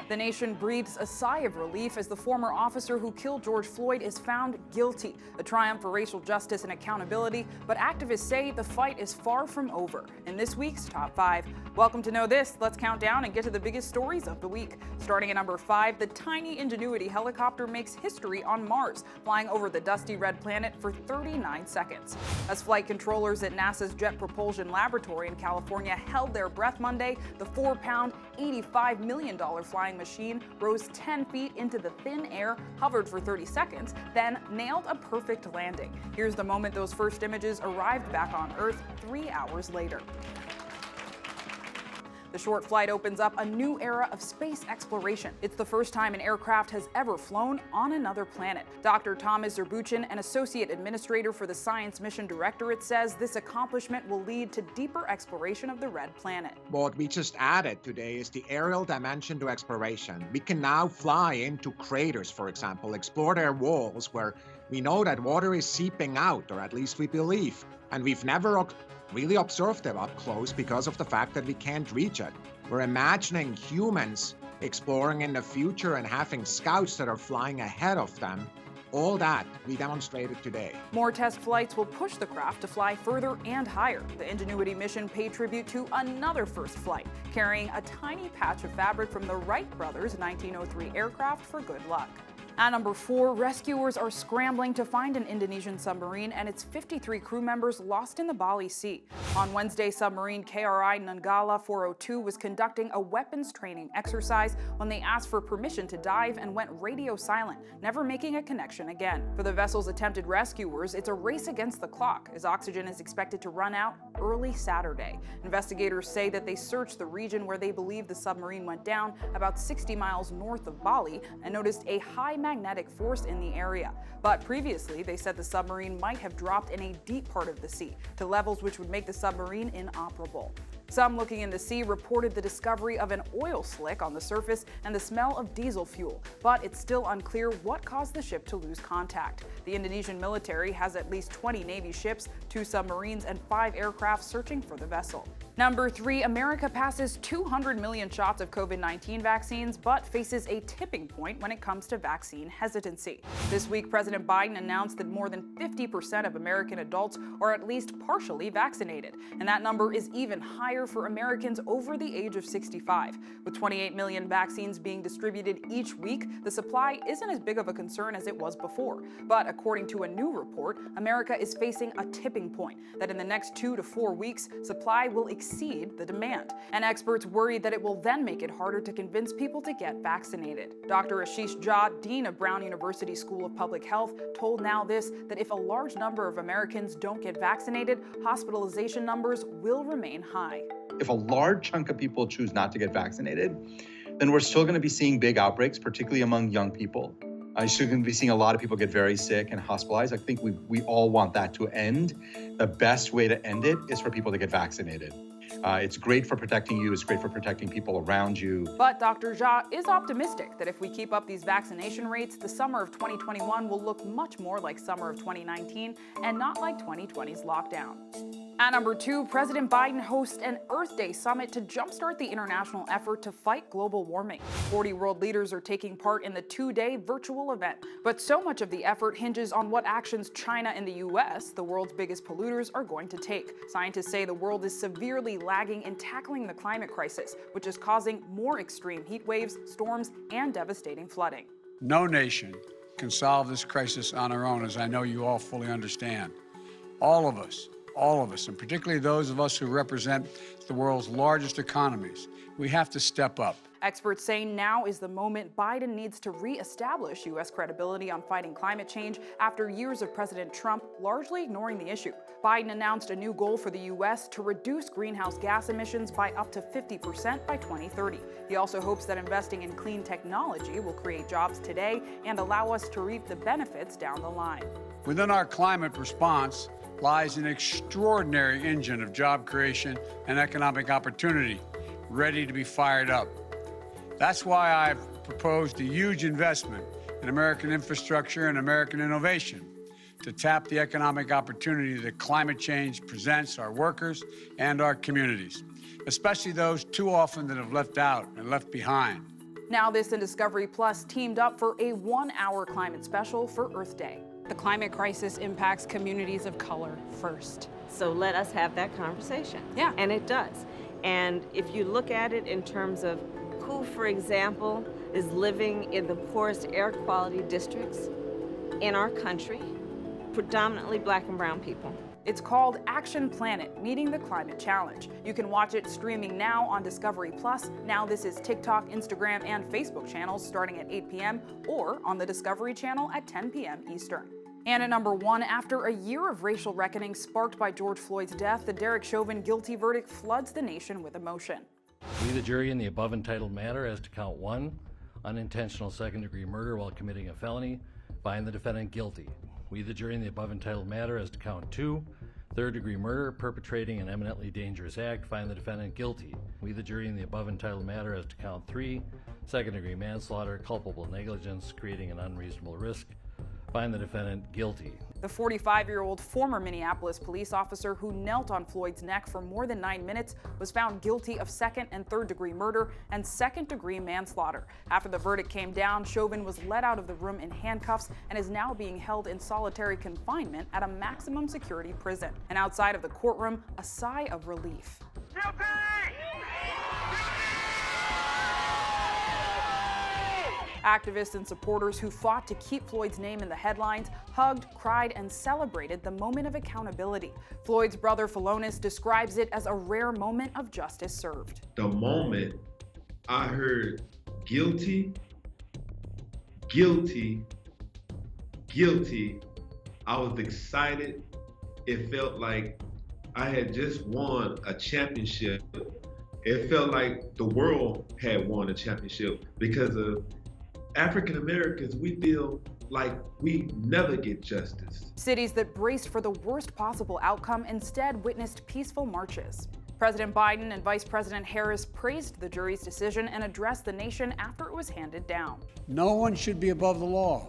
The nation breathes a sigh of relief as the former officer who killed George Floyd is found guilty. A triumph for racial justice and accountability, but activists say the fight is far from over. In this week's Top 5. Welcome to Know This. Let's count down and get to the biggest stories of the week. Starting at number 5, the tiny Ingenuity helicopter makes history on Mars, flying over the dusty red planet for 39 seconds. As flight controllers at NASA's Jet Propulsion Laboratory in California held their breath Monday, the 4-pound, $85 million flying machine rose 10 feet into the thin air, hovered for 30 seconds, then nailed a perfect landing. Here's the moment those first images arrived back on Earth 3 hours later. The short flight opens up a new era of space exploration. It's the first time an aircraft has ever flown on another planet. Dr. Thomas Zerbuchin, an associate administrator for the Science Mission Directorate, says this accomplishment will lead to deeper exploration of the red planet. What we just added today is the aerial dimension to exploration. We can now fly into craters, for example, explore their walls where we know that water is seeping out, or at least we believe, and we've never really observed them up close because of the fact that we can't reach it. We're imagining humans exploring in the future and having scouts that are flying ahead of them. All that we demonstrated today. More test flights will push the craft to fly further and higher. The Ingenuity mission paid tribute to another first flight, carrying a tiny patch of fabric from the Wright brothers' 1903 aircraft for good luck. At number 4, rescuers are scrambling to find an Indonesian submarine and its 53 crew members lost in the Bali Sea. On Wednesday, submarine KRI Nanggala 402 was conducting a weapons training exercise when they asked for permission to dive and went radio silent, never making a connection again. For the vessel's attempted rescuers, it's a race against the clock, as oxygen is expected to run out early Saturday. Investigators say that they searched the region where they believe the submarine went down, about 60 miles north of Bali, and noticed a high magnetic force in the area. But previously, they said the submarine might have dropped in a deep part of the sea to levels which would make the submarine inoperable. Some looking in the sea reported the discovery of an oil slick on the surface and the smell of diesel fuel, but it's still unclear what caused the ship to lose contact. The Indonesian military has at least 20 Navy ships, 2 submarines, and 5 aircraft searching for the vessel. Number 3, America passes 200 million shots of COVID-19 vaccines, but faces a tipping point when it comes to vaccine hesitancy. This week, President Biden announced that more than 50% of American adults are at least partially vaccinated, and that number is even higher for Americans over the age of 65. With 28 million vaccines being distributed each week, the supply isn't as big of a concern as it was before. But according to a new report, America is facing a tipping point, that in the next 2 to 4 weeks, supply will exceed the demand. And experts worry that it will then make it harder to convince people to get vaccinated. Dr. Ashish Jha, Dean of Brown University School of Public Health, told NowThis that if a large number of Americans don't get vaccinated, hospitalization numbers will remain high. If a large chunk of people choose not to get vaccinated, then we're still going to be seeing big outbreaks, particularly among young people. You're still going to be seeing a lot of people get very sick and hospitalized. I think we all want that to end. The best way to end it is for people to get vaccinated. It's great for protecting you. It's great for protecting people around you. But Dr. Jha is optimistic that if we keep up these vaccination rates, the summer of 2021 will look much more like summer of 2019 and not like 2020's lockdown. At number 2, President Biden hosts an Earth Day summit to jumpstart the international effort to fight global warming. 40 world leaders are taking part in the 2-day virtual event. But so much of the effort hinges on what actions China and the U.S., the world's biggest polluters, are going to take. Scientists say the world is severely lagging in tackling the climate crisis, which is causing more extreme heat waves, storms, and devastating flooding. No nation can solve this crisis on our own, as I know you all fully understand. All of us, and particularly those of us who represent the world's largest economies, we have to step up. Experts say now is the moment Biden needs to reestablish U.S. credibility on fighting climate change after years of President Trump largely ignoring the issue. Biden announced a new goal for the U.S. to reduce greenhouse gas emissions by up to 50% by 2030. He also hopes that investing in clean technology will create jobs today and allow us to reap the benefits down the line. Within our climate response lies an extraordinary engine of job creation and economic opportunity, ready to be fired up. That's why I've proposed a huge investment in American infrastructure and American innovation to tap the economic opportunity that climate change presents our workers and our communities, especially those too often that have left out and left behind. NowThis and Discovery Plus teamed up for a 1-hour climate special for Earth Day. The climate crisis impacts communities of color first. So let us have that conversation. Yeah. And it does. And if you look at it in terms of who, for example, is living in the poorest air quality districts in our country, predominantly Black and brown people. It's called Action Planet, Meeting the Climate Challenge. You can watch it streaming now on Discovery Plus. NowThis is TikTok, Instagram, and Facebook channels starting at 8 p.m. or on the Discovery Channel at 10 p.m. Eastern. And at number 1, after a year of racial reckoning sparked by George Floyd's death, the Derek Chauvin guilty verdict floods the nation with emotion. We, the jury, in the above entitled matter as to count 1, unintentional second-degree murder while committing a felony, find the defendant guilty. We, the jury, in the above entitled matter as to count 2, third-degree murder, perpetrating an eminently dangerous act, find the defendant guilty. We, the jury, in the above entitled matter as to count 3, second-degree manslaughter, culpable negligence, creating an unreasonable risk, find the defendant guilty. The 45-year-old former Minneapolis police officer who knelt on Floyd's neck for more than 9 minutes was found guilty of second and third-degree murder and second-degree manslaughter. After the verdict came down, Chauvin was led out of the room in handcuffs and is now being held in solitary confinement at a maximum security prison. And outside of the courtroom, a sigh of relief. Guilty! Activists and supporters who fought to keep Floyd's name in the headlines hugged, cried, and celebrated the moment of accountability. Floyd's brother Philonis describes it as a rare moment of justice served. The moment I heard guilty, guilty, guilty, I was excited. It felt like I had just won a championship. It felt like the world had won a championship because of African Americans. We feel like we never get justice. Cities that braced for the worst possible outcome instead witnessed peaceful marches. President Biden and Vice President Harris praised the jury's decision and addressed the nation after it was handed down. No one should be above the law.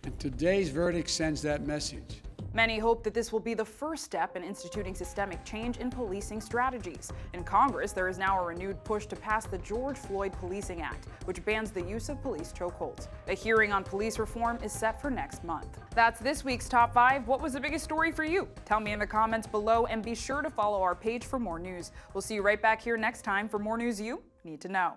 And today's verdict sends that message. Many hope that this will be the first step in instituting systemic change in policing strategies. In Congress, there is now a renewed push to pass the George Floyd Policing Act, which bans the use of police chokeholds. A hearing on police reform is set for next month. That's this week's Top 5. What was the biggest story for you? Tell me in the comments below, and be sure to follow our page for more news. We'll see you right back here next time for more news you need to know.